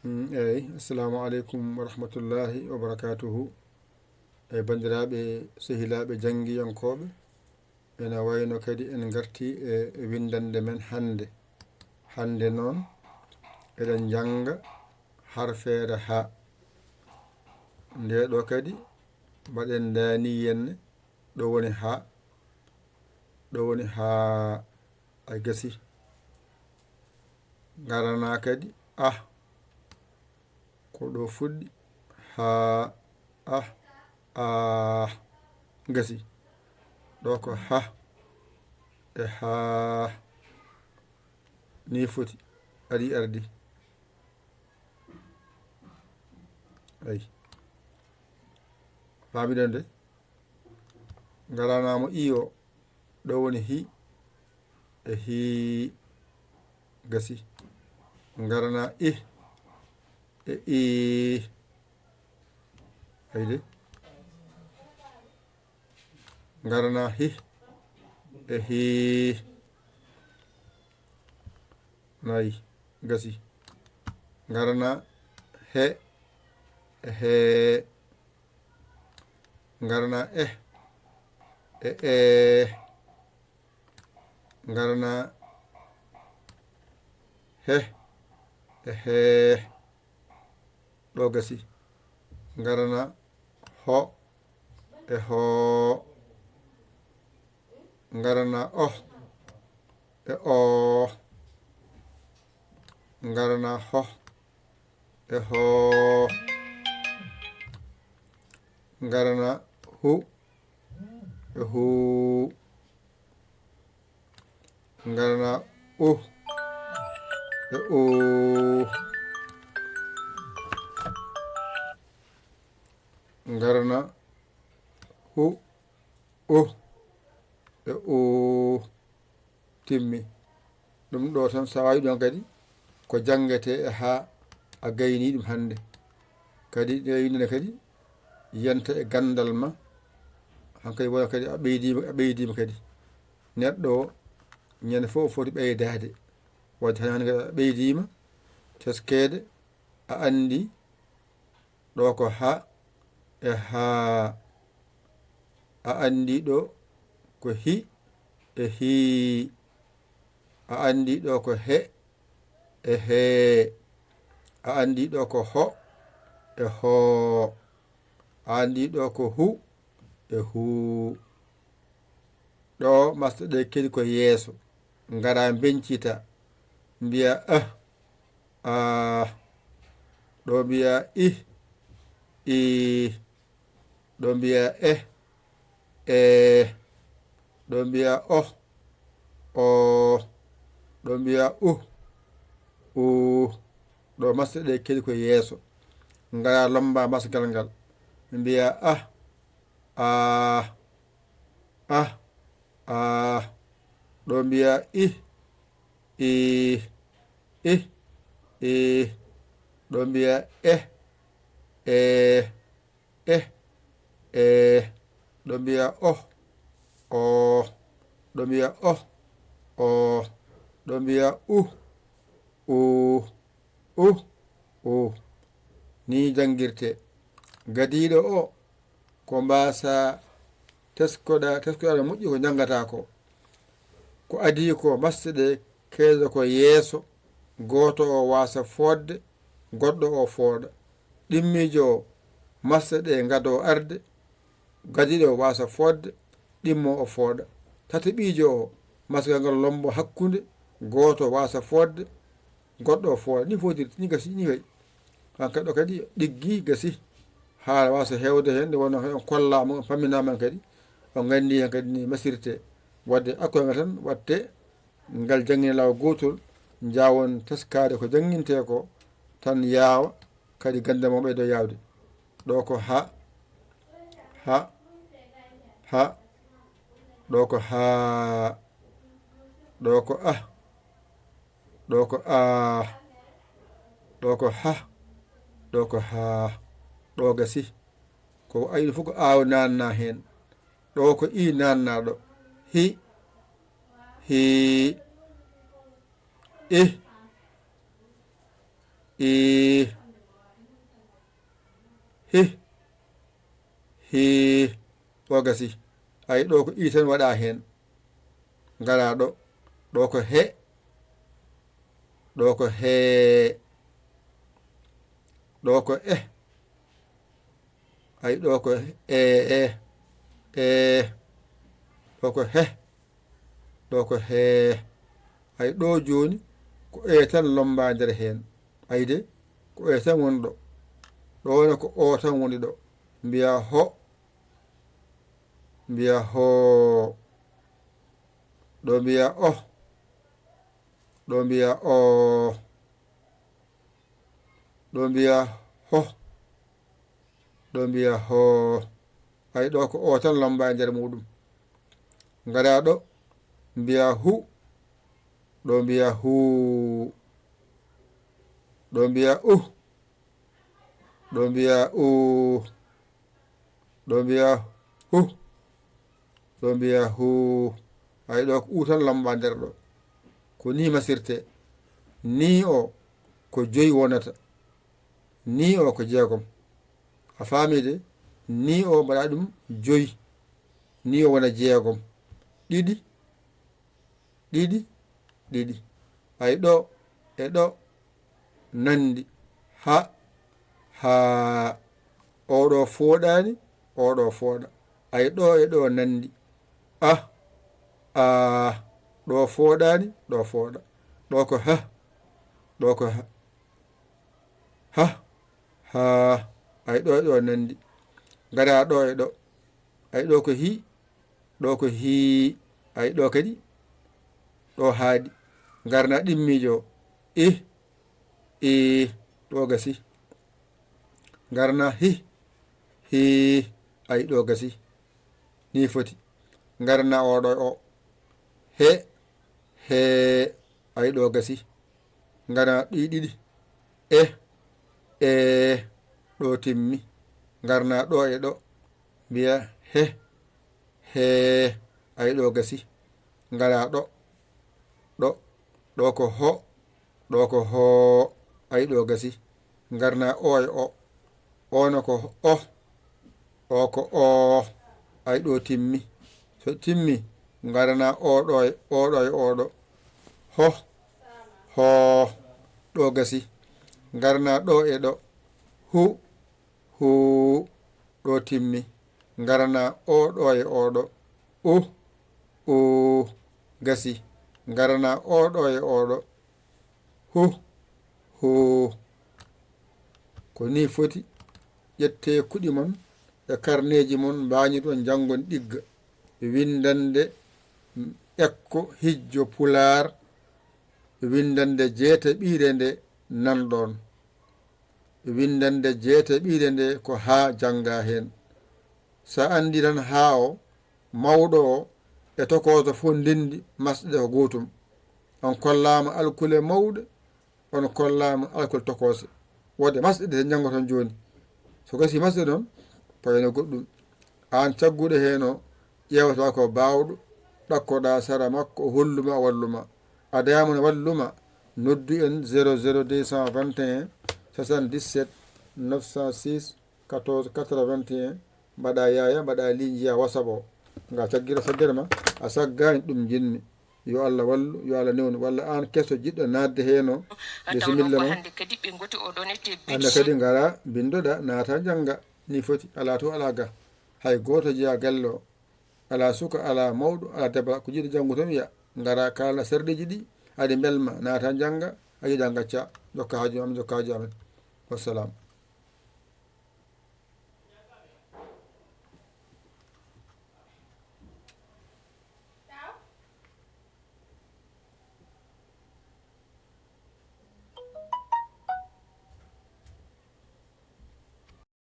eyyi assalamu aleykum wa rahmatullahi wa barakatuhu. E bandiraɓe sehilaɓe jangguiyankoɓe, ene wayno kadi en garti e windande men hande noon eɗen janga harfere ha. Nde ɗo kadi mbaɗen dani henne ɗo woni ha a gasi garana kadi ko ɗo fuɗɗi ha gasi ɗo ko ha e ha ni foti ari ardi ayi famiɗen de garanamo iyo ɗo woni hi e hi gasi garana e ayde garana hi e hi nayi gasi garana he e he garana e garana he e he ɗo gasi garana ho e ho garana o e o garana ho e ho garana hu e hu garana u e u garana hu e timmi. ɗum ɗo tan sa wawi ɗon kadi ko jangete e ha a gayni ɗum hande kadi ɗe yindene kadi yanta e gandal ma hankkadi wona kadi a ɓeydima kadi neɗɗo o ñande fof o foti ɓeydade wadde hande kadi a ɓeydima teskede a andi ɗo ko ha e ha a andi ɗo ko hi e hi a andi ɗo ko he e he a andi ɗo ko ho e ho a andi ɗo ko hu e hu ɗo masɗe ɗe kedi ko yeeso gara bencita mbiya ɗo mbiya i ɗo mbiya ɗo mbiya o ɗo mbiya ɗo masɗe ɗe kedi ko yeeso gara lomba masgal ngal mbiya ɗo mbiya ɗo mbiya ɗo mbiya ɗo mbiya ɗo mbiya ni jangirte gadiɗo o ko mbasa teskoɗa moƴƴi ko jangata ko adi ko masde ɗe keedo ko yeeso goto o wasa fodde goɗɗo o fooɗa ɗimmijo o masde ɗe gado arde gadiɗo o wasa fodde ɗimmo o fooɗa tataɓijo o masgal ngal lombo hakkude goto wasa fodde goɗɗo o fooɗa ni fodirti ni gasi ni way hankkadi ɗo kadi ɗiggi gasi ha wasa hewde hen nde wonno on kollama on pamminama kadi on gandi hen kadi ni masirte wadde akkoyngal tan watte ngal jangine law gotol jawon teskade ko janginte ko tan yaawa kadi gande mo ɓeydo yawde ɗo ko ha ɗo ko ha ɗo ko ɗo ko ɗo ko ha ɗo ko ha ɗo gasi ko ayi fof ko aaw nanna hen ɗo ko i nannaɗo hi i i hi hi ɗo gasi ayi ɗo ko i tan waɗa hen ngara ɗo ɗo ko he ɗo ko he ɗo ko ayi ɗo ko ɗo ko he ɗo ko he ayi ɗo joni ko tan lomba nder hen ayi de ko tan woni ɗo ɗone ko o tan woni ɗo mbiya ho mbiya ho ɗo mbiya o ɗo mbiya o ɗo mbiya ho ɗo mbiya ho ayi ɗo ko o tan lomba nder muɗum ngara ɗo mbiya hu ɗo mbiya hu ɗo mbiya ɗo mbiya ɗo mbiya hu ɗo mbiya hu ayi ɗo ko u tan lomba nder ɗo ko ni masirte ni o ko 5 wonata ni o ko 6 a famide ni o mbaɗa ɗum 5 ni o wona 6 ɗiɗi ɗiɗi ɗiɗi ayi ɗo e ɗo nandi ha oɗo fooɗani oɗo fooɗa ayi ɗo e ɗo nandi ɗo fooɗani ɗo fooɗa ɗo ko ɗo ko ayi ɗo e ɗo nandi ngara ɗo e ɗo ayi ɗo ko ɗo ko ayi ɗo kadi ɗo haaɗi ngarna ɗimmijo i ɗo gasi ngarna hi ayi ɗo gasi ni foti ngarna oɗo o he ayi ɗo gasi ngarna ɗiɗi ɗo timmi ngarna ɗo e ɗo mbiya he ayi ɗo gasi ngara ɗo ɗo ko ho ayi ɗo gasi ngarna o e o ono ko o ko o ayi ɗo timmi so timmi ngarna oɗo e oɗo ho ɗo gasi ngarna ɗo e ɗo hu ɗo timmi ngarna oɗo e oɗo gasi ngarna oɗo e oɗo hu ko ni foti ƴette kuɗi mon e karneji mon mbañi ɗon jangon ɗigga windande ekko hijjo pular windande jeetaɓire nde nanɗon windande jeetaɓire nde ko ha janga hen sa andi tan ha o mawɗo o e tokoso fof ndendi masɗe ko gotum on kollama alkule mawɗe on kollama alkule tokose wode masɗe ɗe jangoton joni so gasi masɗe ɗon payno goɗɗum an cagguɗo hen o ƴewata ko bawɗo ɗakkoɗa sara makko o holluma o walluma adayama no walluma noddu en 00221 77 906 14 81 mbaɗa yaya mbaɗa lijiya wasabo nga caggira saggere ma a saggani ɗum jinmi yo Allah wallu yo Allah newnu walla an kesso jiɗɗo nadde heno bisimilla ma hande kadi ngara bindoɗa naata jangga ni foti ala to ala ga hay goto jeeya galle o ala suka ala mawɗo ala debba ko jiɗo janggo tan wiya ngara kala serɗeji ɗi aɗi belma naata jangga a yiɗa gacca jokka haaju amen jokka haaju amen wassalam